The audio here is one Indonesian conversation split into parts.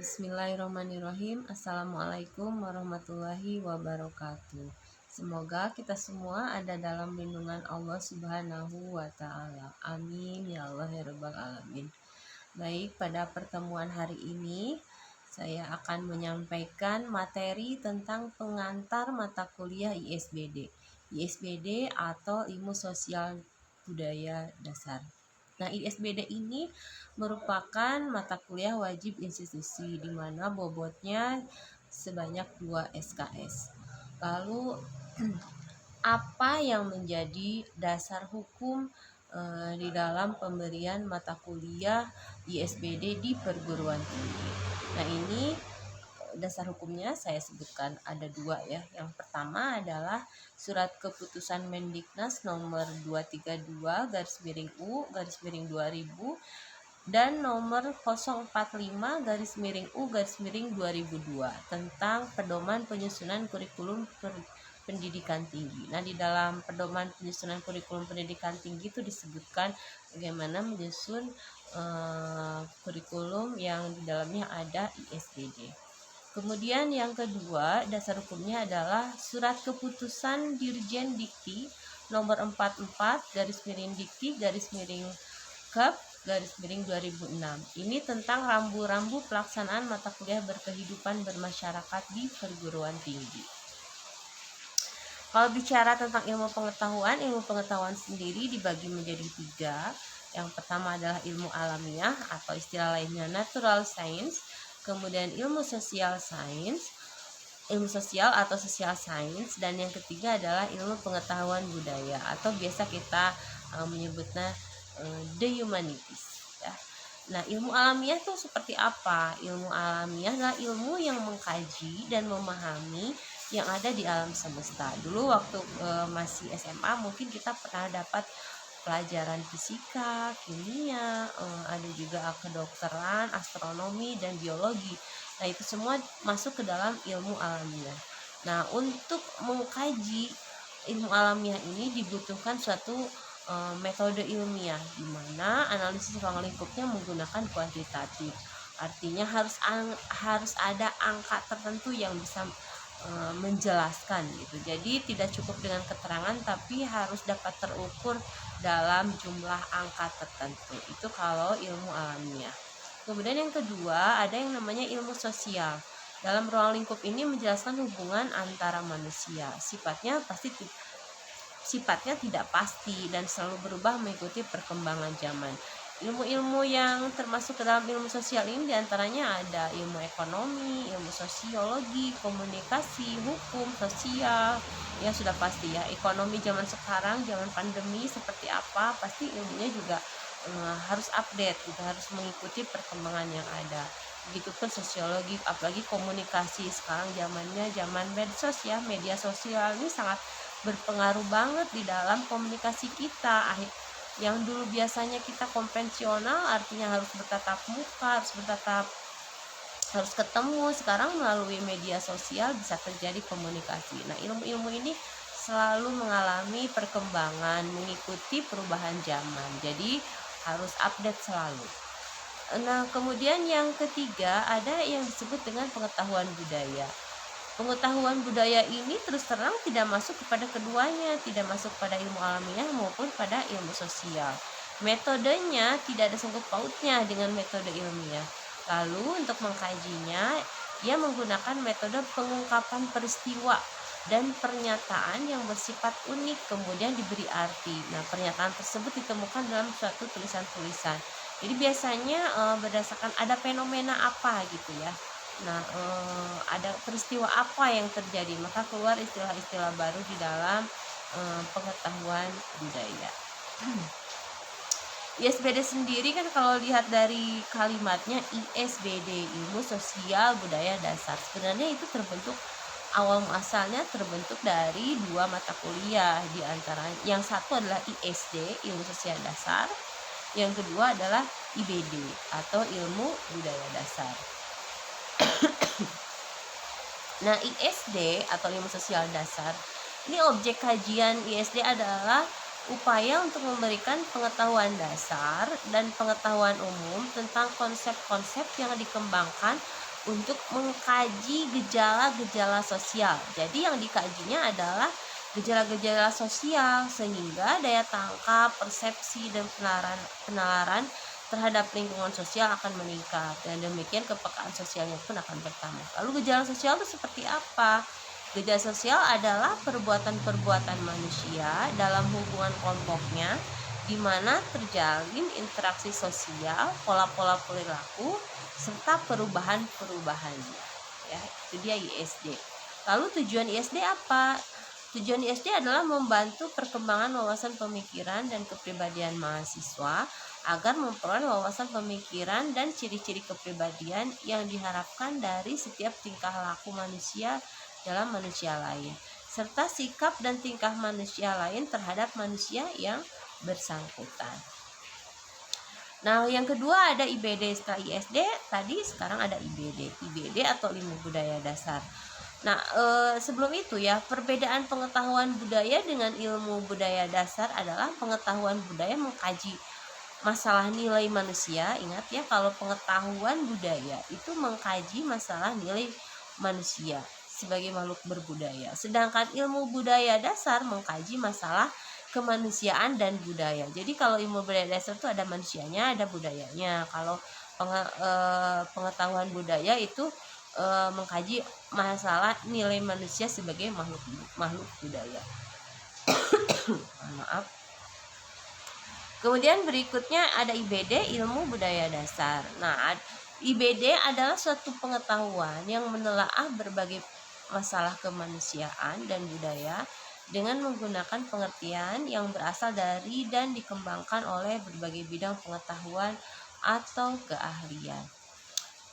Bismillahirrahmanirrahim. Assalamualaikum warahmatullahi wabarakatuh. Semoga kita semua ada dalam lindungan Allah Subhanahu wa Ta'ala. Amin ya Allah ya Rabbal Alamin. Baik, pada pertemuan hari ini saya akan menyampaikan materi tentang pengantar mata kuliah ISBD. ISBD atau Ilmu Sosial Budaya Dasar. Nah, ISBD ini merupakan mata kuliah wajib institusi di mana bobotnya sebanyak 2 SKS. Lalu apa yang menjadi dasar hukum di dalam pemberian mata kuliah ISBD di perguruan tinggi? Nah, ini dasar hukumnya saya sebutkan ada 2 ya. Yang pertama adalah Surat Keputusan Mendiknas nomor 232/U/2000 dan nomor 045/U/2002 tentang pedoman penyusunan kurikulum pendidikan tinggi. Nah, di dalam pedoman penyusunan kurikulum pendidikan tinggi itu disebutkan bagaimana menyusun kurikulum yang di dalamnya ada ISBD. Kemudian yang kedua, dasar hukumnya adalah Surat Keputusan Dirjen Dikti nomor 44/Dikti/Kep/2006. Ini tentang rambu-rambu pelaksanaan mata kuliah berkehidupan bermasyarakat di perguruan tinggi. Kalau bicara tentang ilmu pengetahuan sendiri dibagi menjadi 3. Yang pertama adalah ilmu alamiah atau istilah lainnya natural science. Kemudian ilmu sosial atau social science, dan yang ketiga adalah ilmu pengetahuan budaya atau biasa kita menyebutnya the humanities ya. Nah, ilmu alamiah itu seperti apa? Ilmu alamiah adalah ilmu yang mengkaji dan memahami yang ada di alam semesta. Dulu waktu masih SMA mungkin kita pernah dapat pelajaran fisika, kimia, ada juga kedokteran, astronomi, dan biologi. Nah, itu semua masuk ke dalam ilmu alamiah. Nah, untuk mengkaji ilmu alamiah ini dibutuhkan suatu metode ilmiah di mana analisis ruang lingkupnya menggunakan kuantitatif. Artinya harus ada angka tertentu yang bisa menjelaskan gitu. Jadi tidak cukup dengan keterangan tapi harus dapat terukur dalam jumlah angka tertentu. Itu kalau ilmu alamiah. Kemudian yang kedua ada yang namanya ilmu sosial. Dalam ruang lingkup ini menjelaskan hubungan antara manusia. Sifatnya tidak pasti dan selalu berubah mengikuti perkembangan zaman. Ilmu-ilmu yang termasuk ke dalam ilmu sosial ini diantaranya ada ilmu ekonomi, ilmu sosiologi, komunikasi, hukum, sosial. Ya sudah pasti ya, ekonomi zaman sekarang, zaman pandemi seperti apa, pasti ilmunya juga harus update, gitu, harus mengikuti perkembangan yang ada. Begitupun sosiologi, apalagi komunikasi. Sekarang zamannya zaman medsos ya, media sosial ini sangat berpengaruh banget di dalam komunikasi kita. Yang dulu biasanya kita konvensional, artinya harus bertatap muka, harus ketemu, sekarang melalui media sosial bisa terjadi komunikasi. Nah, ilmu-ilmu ini selalu mengalami perkembangan mengikuti perubahan zaman, jadi harus update selalu. Nah, kemudian yang ketiga ada yang disebut dengan pengetahuan budaya. Pengetahuan budaya ini terus terang tidak masuk kepada keduanya, tidak masuk pada ilmu alamiah maupun pada ilmu sosial. Metodenya tidak ada sangkut pautnya dengan metode ilmiah. Lalu untuk mengkajinya, ia menggunakan metode pengungkapan peristiwa dan pernyataan yang bersifat unik kemudian diberi arti. Nah, pernyataan tersebut ditemukan dalam suatu tulisan-tulisan. Jadi biasanya berdasarkan ada fenomena apa gitu ya. Nah, ada peristiwa apa yang terjadi, maka keluar istilah-istilah baru di dalam pengetahuan budaya. ISBD sendiri kan kalau lihat dari kalimatnya ISBD, Ilmu Sosial Budaya Dasar, sebenarnya itu awal muasalnya terbentuk dari 2 mata kuliah, di antara yang satu adalah ISD, Ilmu Sosial Dasar, yang kedua adalah IBD atau Ilmu Budaya Dasar. Nah, ISD atau ilmu sosial dasar, ini objek kajian ISD adalah upaya untuk memberikan pengetahuan dasar dan pengetahuan umum tentang konsep-konsep yang dikembangkan untuk mengkaji gejala-gejala sosial. Jadi yang dikajinya adalah gejala-gejala sosial, sehingga daya tangkap, persepsi, dan penalaran terhadap lingkungan sosial akan meningkat, dan demikian kepekaan sosialnya pun akan bertambah. Lalu gejala sosial itu seperti apa? Gejala sosial adalah perbuatan-perbuatan manusia dalam hubungan kelompoknya, di mana terjalin interaksi sosial, pola-pola perilaku, serta perubahan-perubahan. Ya, itu dia ISD. Lalu tujuan ISD apa? Tujuan ISD adalah membantu perkembangan wawasan pemikiran dan kepribadian mahasiswa agar memperoleh wawasan pemikiran dan ciri-ciri kepribadian yang diharapkan dari setiap tingkah laku manusia dalam manusia lain, serta sikap dan tingkah manusia lain terhadap manusia yang bersangkutan. Nah, yang kedua ada IBD. Setelah ISD tadi, sekarang ada IBD. IBD atau ilmu budaya dasar. Nah, sebelum itu ya, perbedaan pengetahuan budaya dengan ilmu budaya dasar adalah pengetahuan budaya mengkaji masalah nilai manusia. Ingat ya, kalau pengetahuan budaya itu mengkaji masalah nilai manusia sebagai makhluk berbudaya. Sedangkan ilmu budaya dasar mengkaji masalah kemanusiaan dan budaya. Jadi kalau ilmu budaya dasar itu ada manusianya, ada budayanya. Kalau pengetahuan budaya itu mengkaji masalah nilai manusia sebagai makhluk budaya. Maaf. Kemudian berikutnya ada IBD, ilmu budaya dasar. Nah, IBD adalah suatu pengetahuan yang menelaah berbagai masalah kemanusiaan dan budaya dengan menggunakan pengertian yang berasal dari dan dikembangkan oleh berbagai bidang pengetahuan atau keahlian.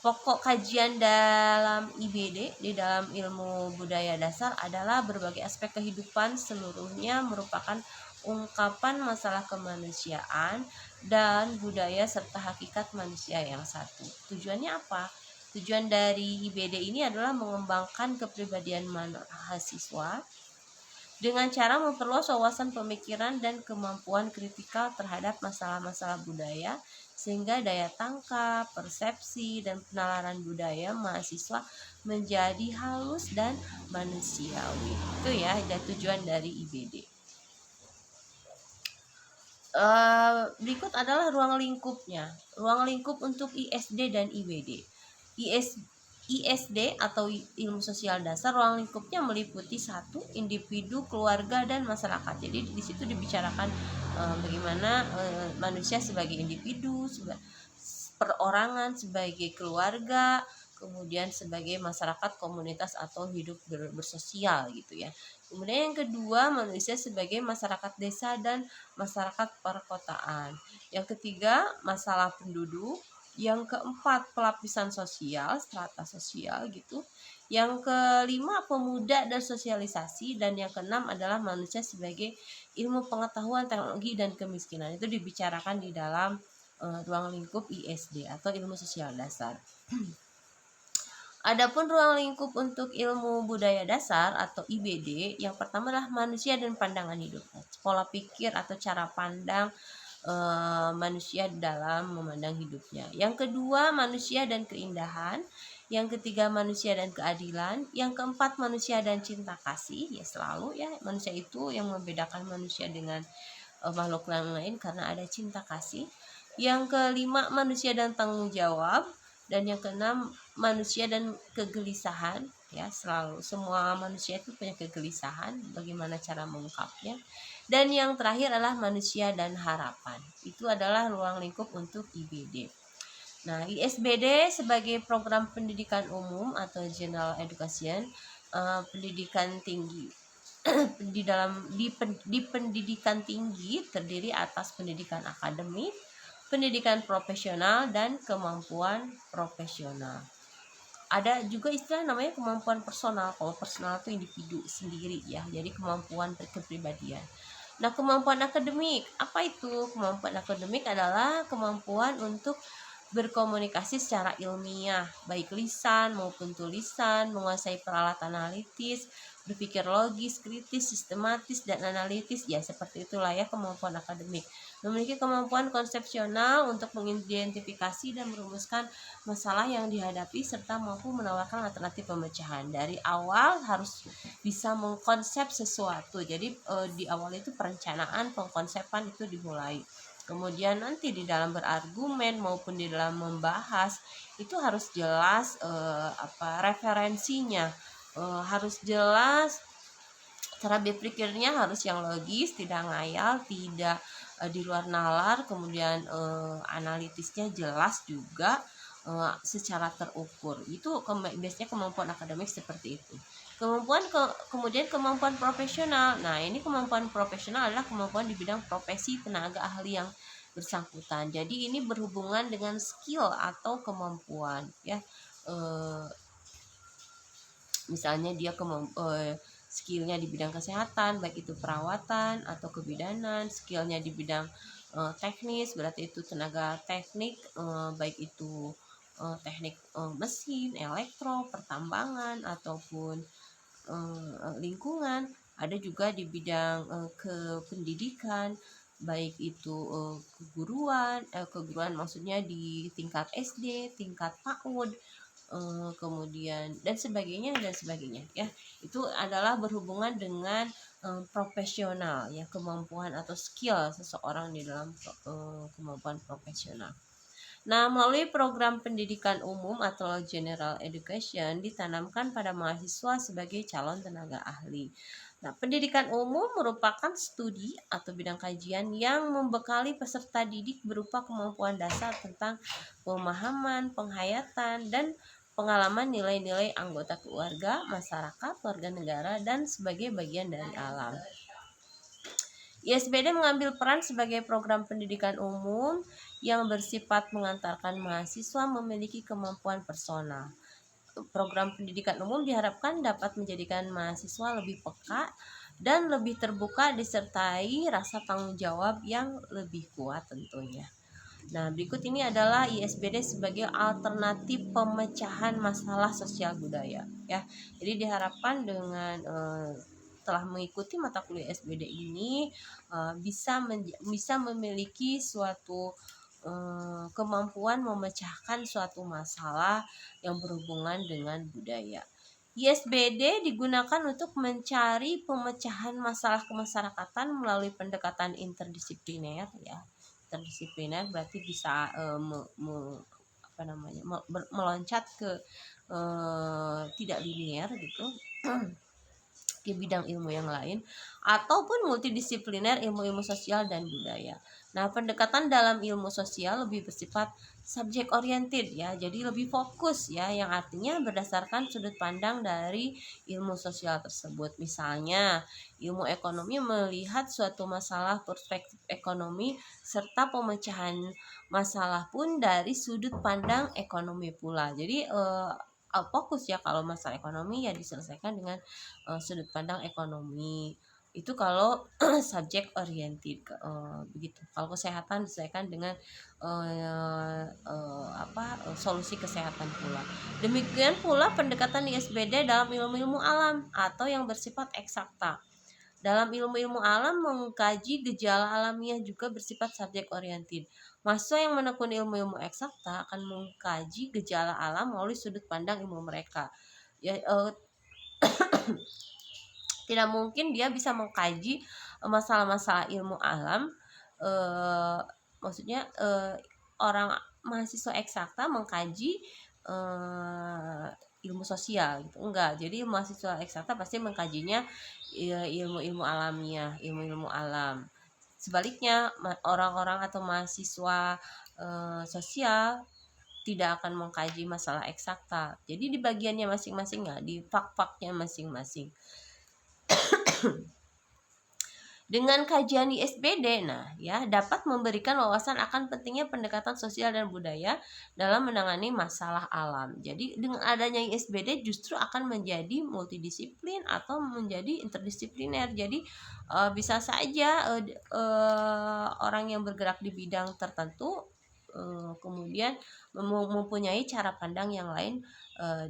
Pokok kajian dalam IBD, di dalam ilmu budaya dasar, adalah berbagai aspek kehidupan seluruhnya merupakan ungkapan masalah kemanusiaan dan budaya serta hakikat manusia yang satu. Tujuannya apa? Tujuan dari IBD ini adalah mengembangkan kepribadian mahasiswa dengan cara memperluas wawasan pemikiran dan kemampuan kritikal terhadap masalah-masalah budaya, sehingga daya tangkap, persepsi, dan penalaran budaya mahasiswa menjadi halus dan manusiawi. Itu ya, ada tujuan dari IBD. Berikut adalah ruang lingkupnya. Ruang lingkup untuk ISD dan IBD. ISD atau ilmu sosial dasar, ruang lingkupnya meliputi 1, individu, keluarga, dan masyarakat. Jadi di situ dibicarakan bagaimana manusia sebagai individu, perorangan, sebagai keluarga, kemudian sebagai masyarakat, komunitas, atau hidup bersosial gitu ya. Kemudian yang kedua, manusia sebagai masyarakat desa dan masyarakat perkotaan. Yang ketiga, masalah penduduk. Yang keempat, pelapisan sosial, strata sosial gitu. Yang kelima, pemuda dan sosialisasi. Dan yang keenam adalah manusia sebagai ilmu pengetahuan, teknologi, dan kemiskinan. Itu dibicarakan di dalam ruang lingkup ISD atau ilmu sosial dasar. Adapun ruang lingkup untuk ilmu budaya dasar atau IBD, yang pertama adalah manusia dan pandangan hidup. Pola pikir atau cara pandang manusia dalam memandang hidupnya. Yang kedua, manusia dan keindahan. Yang ketiga, manusia dan keadilan. Yang keempat, manusia dan cinta kasih. Ya selalu ya, manusia itu yang membedakan manusia dengan makhluk lain karena ada cinta kasih. Yang kelima, manusia dan tanggung jawab. Dan yang keenam, manusia dan kegelisahan. Ya, selalu semua manusia itu punya kegelisahan, bagaimana cara mengungkapnya. Dan yang terakhir adalah manusia dan harapan. Itu adalah ruang lingkup untuk IBD. Nah, ISBD sebagai program pendidikan umum atau general education, pendidikan tinggi. di pendidikan tinggi terdiri atas pendidikan akademik, pendidikan profesional, dan kemampuan profesional. Ada juga istilah namanya kemampuan personal. Kalau personal itu individu sendiri ya, jadi kemampuan kepribadian. Nah, kemampuan akademik, apa itu? Kemampuan akademik adalah kemampuan untuk berkomunikasi secara ilmiah, baik lisan maupun tulisan, menguasai peralatan analitis, berpikir logis, kritis, sistematis, dan analitis. Ya, seperti itulah ya kemampuan akademik. Memiliki kemampuan konsepsional untuk mengidentifikasi dan merumuskan masalah yang dihadapi serta mampu menawarkan alternatif pemecahan. Dari awal harus bisa mengkonsep sesuatu. Jadi di awal itu perencanaan, pengkonsepan itu dimulai. Kemudian nanti di dalam berargumen maupun di dalam membahas itu harus jelas referensinya, harus jelas cara berpikirnya, harus yang logis, tidak ngayal, tidak di luar nalar, kemudian analitisnya jelas juga, secara terukur. Itu biasanya kemampuan akademik seperti itu. Kemudian kemampuan profesional. Nah, ini kemampuan profesional adalah kemampuan di bidang profesi tenaga ahli yang bersangkutan. Jadi ini berhubungan dengan skill atau kemampuan ya. Misalnya dia skillnya di bidang kesehatan, baik itu perawatan atau kebidanan, skillnya di bidang teknis, berarti itu tenaga teknik, baik itu teknik mesin, elektro, pertambangan ataupun lingkungan. Ada juga di bidang kependidikan, baik itu keguruan maksudnya di tingkat SD, tingkat PAUD, kemudian dan sebagainya ya. Itu adalah berhubungan dengan profesional ya, kemampuan atau skill seseorang di dalam kemampuan profesional. Nah, melalui program pendidikan umum atau general education ditanamkan pada mahasiswa sebagai calon tenaga ahli. Nah, pendidikan umum merupakan studi atau bidang kajian yang membekali peserta didik berupa kemampuan dasar tentang pemahaman, penghayatan, dan pengalaman nilai-nilai anggota keluarga, masyarakat, warga negara, dan sebagai bagian dari alam. ISBD mengambil peran sebagai program pendidikan umum yang bersifat mengantarkan mahasiswa memiliki kemampuan personal. Program pendidikan umum diharapkan dapat menjadikan mahasiswa lebih peka dan lebih terbuka disertai rasa tanggung jawab yang lebih kuat tentunya. Nah, berikut ini adalah ISBD sebagai alternatif pemecahan masalah sosial budaya ya. Jadi diharapkan dengan telah mengikuti mata kuliah ISBD ini bisa memiliki suatu kemampuan memecahkan suatu masalah yang berhubungan dengan budaya. ISBD digunakan untuk mencari pemecahan masalah kemasyarakatan melalui pendekatan interdisipliner ya. Interdisipliner berarti bisa meloncat ke tidak linear gitu ke bidang ilmu yang lain, ataupun multidisipliner ilmu-ilmu sosial dan budaya. Nah, pendekatan dalam ilmu sosial lebih bersifat subject oriented ya, jadi lebih fokus ya, yang artinya berdasarkan sudut pandang dari ilmu sosial tersebut. Misalnya, ilmu ekonomi melihat suatu masalah perspektif ekonomi serta pemecahan masalah pun dari sudut pandang ekonomi pula. Jadi fokus ya, kalau masalah ekonomi ya diselesaikan dengan sudut pandang ekonomi. Itu kalau subject oriented begitu. Kalau kesehatan diselesaikan dengan solusi kesehatan pula. Demikian pula pendekatan ISBD dalam ilmu-ilmu alam atau yang bersifat eksakta. Dalam ilmu-ilmu alam mengkaji gejala alamiah juga bersifat subject oriented. Mahasiswa yang menekuni ilmu-ilmu eksakta akan mengkaji gejala alam melalui sudut pandang ilmu mereka. Ya, tidak mungkin dia bisa mengkaji masalah-masalah ilmu alam. Maksudnya orang mahasiswa eksakta mengkaji ilmu sosial gitu, enggak. Jadi mahasiswa eksakta pasti mengkajinya ilmu-ilmu alamiah, ilmu-ilmu alam. Sebaliknya orang-orang atau mahasiswa sosial tidak akan mengkaji masalah eksakta. Jadi di bagiannya masing-masing ya, di fak-faknya masing-masing. Dengan kajian ISBD, dapat memberikan wawasan akan pentingnya pendekatan sosial dan budaya dalam menangani masalah alam. Jadi dengan adanya ISBD justru akan menjadi multidisiplin atau menjadi interdisipliner. Jadi bisa saja orang yang bergerak di bidang tertentu kemudian mempunyai cara pandang yang lain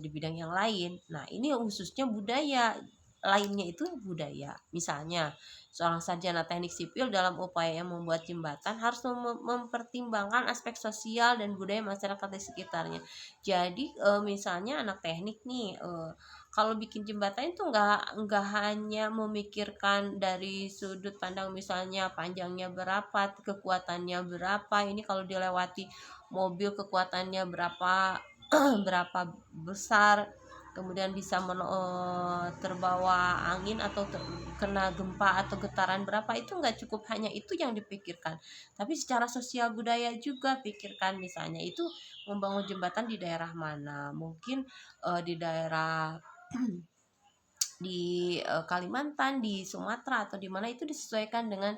di bidang yang lain. Nah, ini khususnya budaya, lainnya itu budaya. Misalnya, seorang sarjana teknik sipil dalam upaya membuat jembatan harus mempertimbangkan aspek sosial dan budaya masyarakat di sekitarnya. Jadi misalnya anak teknik nih, kalau bikin jembatan itu nggak hanya memikirkan dari sudut pandang misalnya panjangnya berapa, kekuatannya berapa, ini kalau dilewati mobil kekuatannya berapa berapa besar, kemudian bisa terbawa angin atau kena gempa atau getaran berapa, itu nggak cukup hanya itu yang dipikirkan, tapi secara sosial budaya juga pikirkan. Misalnya itu membangun jembatan di daerah mana, mungkin di daerah di Kalimantan, di Sumatera atau di mana, itu disesuaikan dengan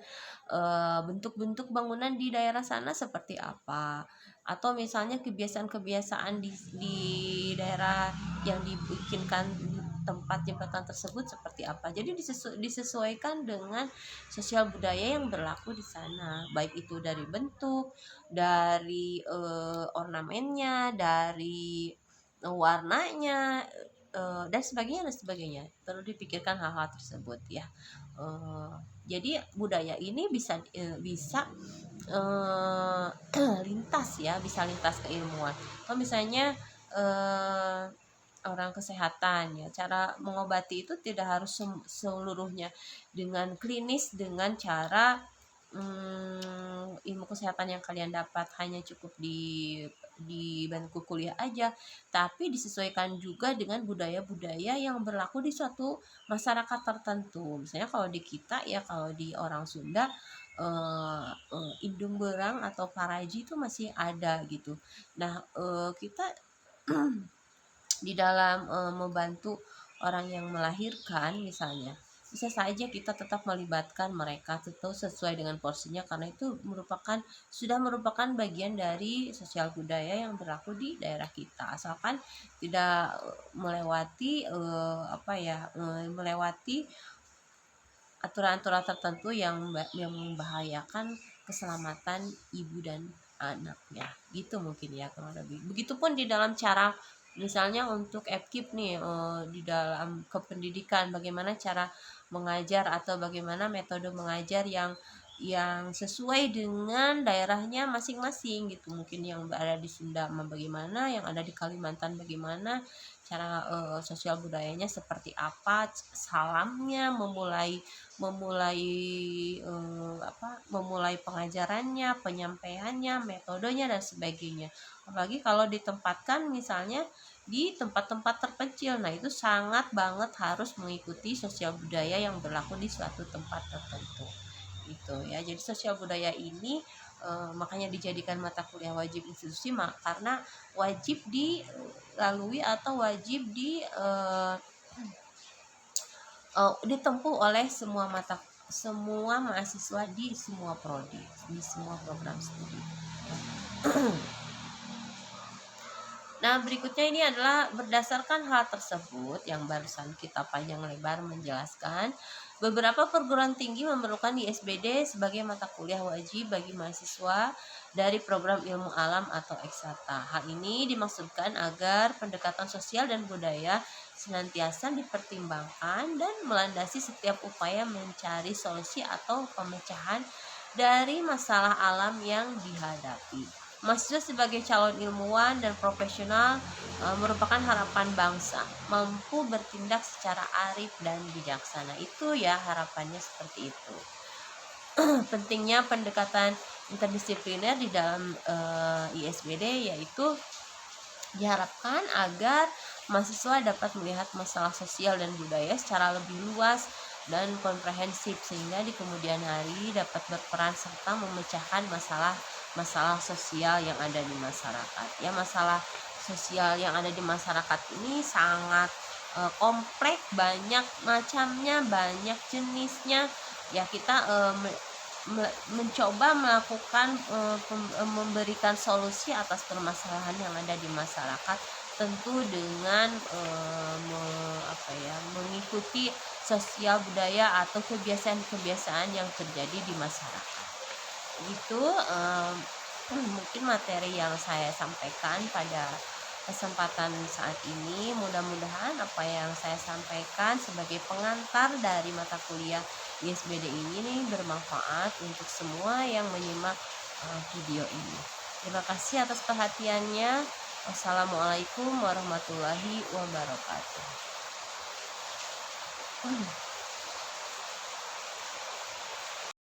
bentuk-bentuk bangunan di daerah sana seperti apa, atau misalnya kebiasaan-kebiasaan di daerah yang dibikinkan tempat jembatan tersebut seperti apa. Jadi disesuaikan dengan sosial budaya yang berlaku di sana, baik itu dari bentuk, dari ornamennya, dari warnanya, dan sebagainya perlu dipikirkan hal-hal tersebut ya. Jadi budaya ini bisa lintas ya, bisa lintas keilmuan. Kalau misalnya orang kesehatan ya, cara mengobati itu tidak harus seluruhnya dengan klinis, dengan cara ilmu kesehatan yang kalian dapat hanya cukup di bangku kuliah aja, tapi disesuaikan juga dengan budaya-budaya yang berlaku di suatu masyarakat tertentu. Misalnya kalau di kita ya, kalau di orang Sunda, indung berang atau paraji itu masih ada gitu. Nah, kita di dalam membantu orang yang melahirkan misalnya, bisa saja kita tetap melibatkan mereka tentu sesuai dengan porsinya, karena itu sudah merupakan bagian dari sosial budaya yang berlaku di daerah kita, asalkan tidak melewati aturan-aturan tertentu yang membahayakan keselamatan ibu dan anaknya gitu mungkin ya, kurang lebih. Begitupun di dalam cara misalnya untuk FKIP nih, di dalam kependidikan, bagaimana cara mengajar atau bagaimana metode mengajar yang sesuai dengan daerahnya masing-masing gitu. Mungkin yang ada di Sunda bagaimana, yang ada di Kalimantan bagaimana, cara sosial budayanya seperti apa, salamnya, memulai pengajarannya, penyampaiannya, metodenya dan sebagainya. Apalagi kalau ditempatkan misalnya di tempat-tempat terpencil, nah itu sangat banget harus mengikuti sosial budaya yang berlaku di suatu tempat tertentu gitu ya. Jadi sosial budaya ini makanya dijadikan mata kuliah wajib institusi, karena wajib dilalui atau wajib ditempuh oleh semua mahasiswa di semua prodi, di semua program studi. Nah, berikutnya ini adalah berdasarkan hal tersebut yang barusan kita panjang lebar menjelaskan, beberapa perguruan tinggi memerlukan ISBD sebagai mata kuliah wajib bagi mahasiswa dari program ilmu alam atau eksata. Hal ini dimaksudkan agar pendekatan sosial dan budaya senantiasa dipertimbangkan dan melandasi setiap upaya mencari solusi atau pemecahan dari masalah alam yang dihadapi. Mahasiswa sebagai calon ilmuwan dan profesional merupakan harapan bangsa, mampu bertindak secara arif dan bijaksana. Itu ya harapannya seperti itu. Pentingnya pendekatan interdisipliner di dalam ISBD, yaitu diharapkan agar mahasiswa dapat melihat masalah sosial dan budaya secara lebih luas dan komprehensif, sehingga di kemudian hari dapat berperan serta memecahkan masalah sosial yang ada di masyarakat. Ya, masalah sosial yang ada di masyarakat ini sangat kompleks, banyak macamnya, banyak jenisnya. Ya, kita mencoba melakukan memberikan solusi atas permasalahan yang ada di masyarakat, tentu dengan mengikuti sosial budaya atau kebiasaan-kebiasaan yang terjadi di masyarakat. Itu mungkin materi yang saya sampaikan pada kesempatan saat ini, mudah-mudahan apa yang saya sampaikan sebagai pengantar dari mata kuliah ISBD ini nih bermanfaat untuk semua yang menyimak video ini. Terima kasih atas perhatiannya. Wassalamualaikum warahmatullahi wabarakatuh.